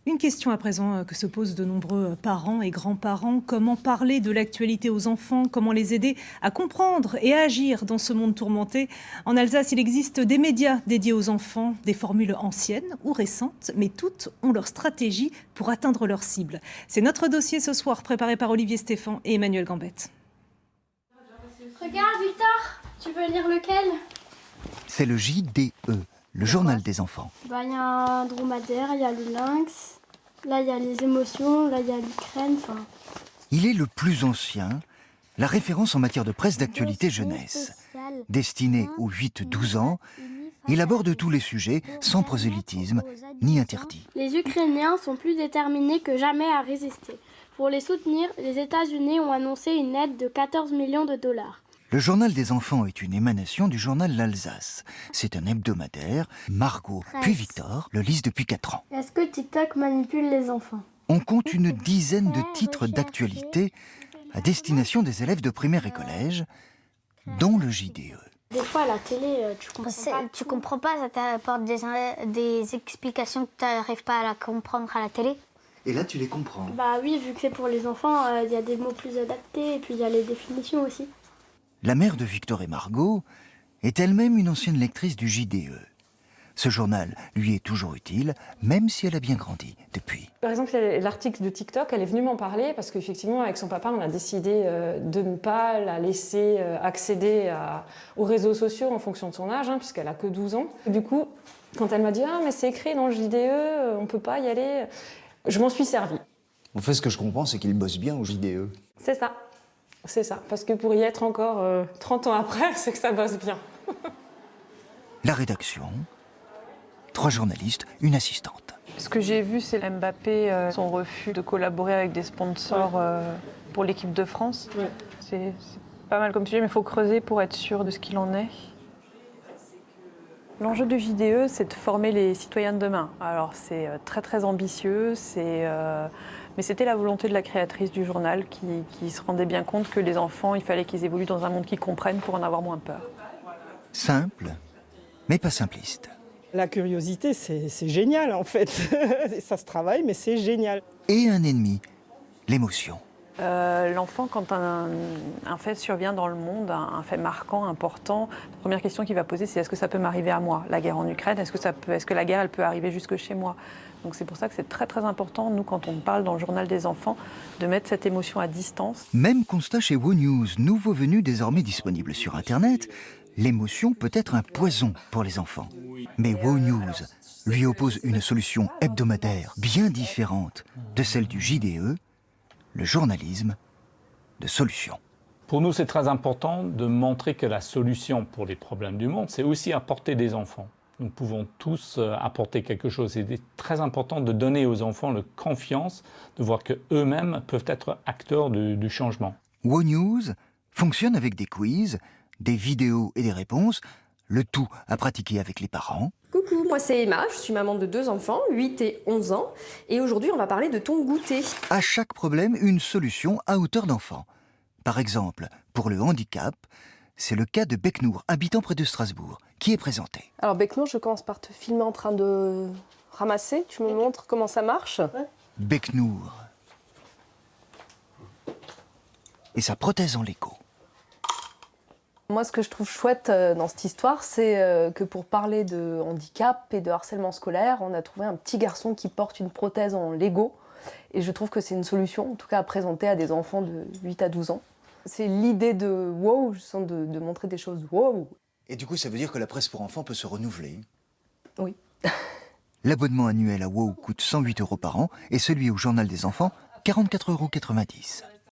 Une question à présent que se posent de nombreux parents et grands-parents. Comment parler de l'actualité aux enfants? Comment les aider à comprendre et à agir dans ce monde tourmenté? En Alsace, il existe des médias dédiés aux enfants, des formules anciennes ou récentes, mais toutes ont leur stratégie pour atteindre leur cible. C'est notre dossier ce soir, préparé par Olivier Stéphan et Emmanuel Gambette. Regarde Victor, tu veux lire lequel? C'est le JDE, le journal des enfants. Il y a un dromadaire, il y a le lynx, là il y a les émotions, là il y a l'Ukraine, Il est le plus ancien, la référence en matière de presse d'actualité jeunesse. Destiné aux 8-12 ans, il aborde tous les sujets sans prosélytisme ni interdit. Les Ukrainiens sont plus déterminés que jamais à résister. Pour les soutenir, les États-Unis ont annoncé une aide de 14 millions de dollars. Le journal des enfants est une émanation du journal L'Alsace. C'est un hebdomadaire. Margot puis Victor le lisent depuis 4 ans. Est-ce que TikTok manipule les enfants? On compte une dizaine de titres d'actualité à destination des élèves de primaire et collège, dont le JDE. Des fois, à la télé, tu comprends pas. Tu comprends pas, ça t'apporte des explications que tu n'arrives pas à comprendre à la télé. Et là, tu les comprends. Bah oui, vu que c'est pour les enfants, il y a des mots plus adaptés et puis il y a les définitions aussi. La mère de Victor et Margot est elle-même une ancienne lectrice du JDE. Ce journal lui est toujours utile, même si elle a bien grandi depuis. Par exemple, l'article de TikTok, elle est venue m'en parler parce qu'effectivement, avec son papa, on a décidé de ne pas la laisser accéder aux réseaux sociaux en fonction de son âge, puisqu'elle a que 12 ans. Du coup, quand elle m'a dit « Ah, mais c'est écrit dans le JDE, on ne peut pas y aller », je m'en suis servie. En fait, ce que je comprends, c'est qu'il bosse bien au JDE. C'est ça. C'est ça, parce que pour y être encore 30 ans après, c'est que ça bosse bien. La rédaction, 3 journalistes, une assistante. Ce que j'ai vu, c'est Mbappé, son refus de collaborer avec des sponsors pour l'équipe de France. Ouais. C'est pas mal comme sujet, mais il faut creuser pour être sûr de ce qu'il en est. L'enjeu du JDE, c'est de former les citoyens de demain. Alors c'est très très ambitieux, mais c'était la volonté de la créatrice du journal qui se rendait bien compte que les enfants, il fallait qu'ils évoluent dans un monde qu'ils comprennent pour en avoir moins peur. Simple, mais pas simpliste. La curiosité, c'est génial en fait. Ça se travaille, mais c'est génial. Et un ennemi, l'émotion. L'enfant, quand un fait survient dans le monde, un fait marquant, important, la première question qu'il va poser, c'est est-ce que ça peut m'arriver à moi? La guerre en Ukraine, est-ce que la guerre, elle peut arriver jusque chez moi? Donc c'est pour ça que c'est très très important, nous, quand on parle dans le journal des enfants, de mettre cette émotion à distance. Même constat chez WOW News, nouveau venu désormais disponible sur Internet, l'émotion peut être un poison pour les enfants. Mais WOW News lui oppose une solution hebdomadaire bien différente de celle du JDE, le journalisme de solution. Pour nous, c'est très important de montrer que la solution pour les problèmes du monde, c'est aussi apporter des enfants. Nous pouvons tous apporter quelque chose. C'est très important de donner aux enfants la confiance de voir qu'eux-mêmes peuvent être acteurs du changement. WOW News fonctionne avec des quiz, des vidéos et des réponses, le tout à pratiquer avec les parents. Coucou, moi c'est Emma, je suis maman de 2 enfants, 8 et 11 ans, et aujourd'hui on va parler de ton goûter. À chaque problème, une solution à hauteur d'enfant. Par exemple, pour le handicap, c'est le cas de Beknour, habitant près de Strasbourg, qui est présenté. Alors Beknour, je commence par te filmer en train de ramasser, tu me montres comment ça marche? Beknour et sa prothèse en Lego. Moi, ce que je trouve chouette dans cette histoire, c'est que pour parler de handicap et de harcèlement scolaire, on a trouvé un petit garçon qui porte une prothèse en Lego. Et je trouve que c'est une solution, en tout cas à présenter à des enfants de 8 à 12 ans. C'est l'idée de wow, de montrer des choses wow. Et du coup, ça veut dire que la presse pour enfants peut se renouveler? Oui. L'abonnement annuel à WOW coûte 108 € par an et celui au Journal des enfants, 44,90 €.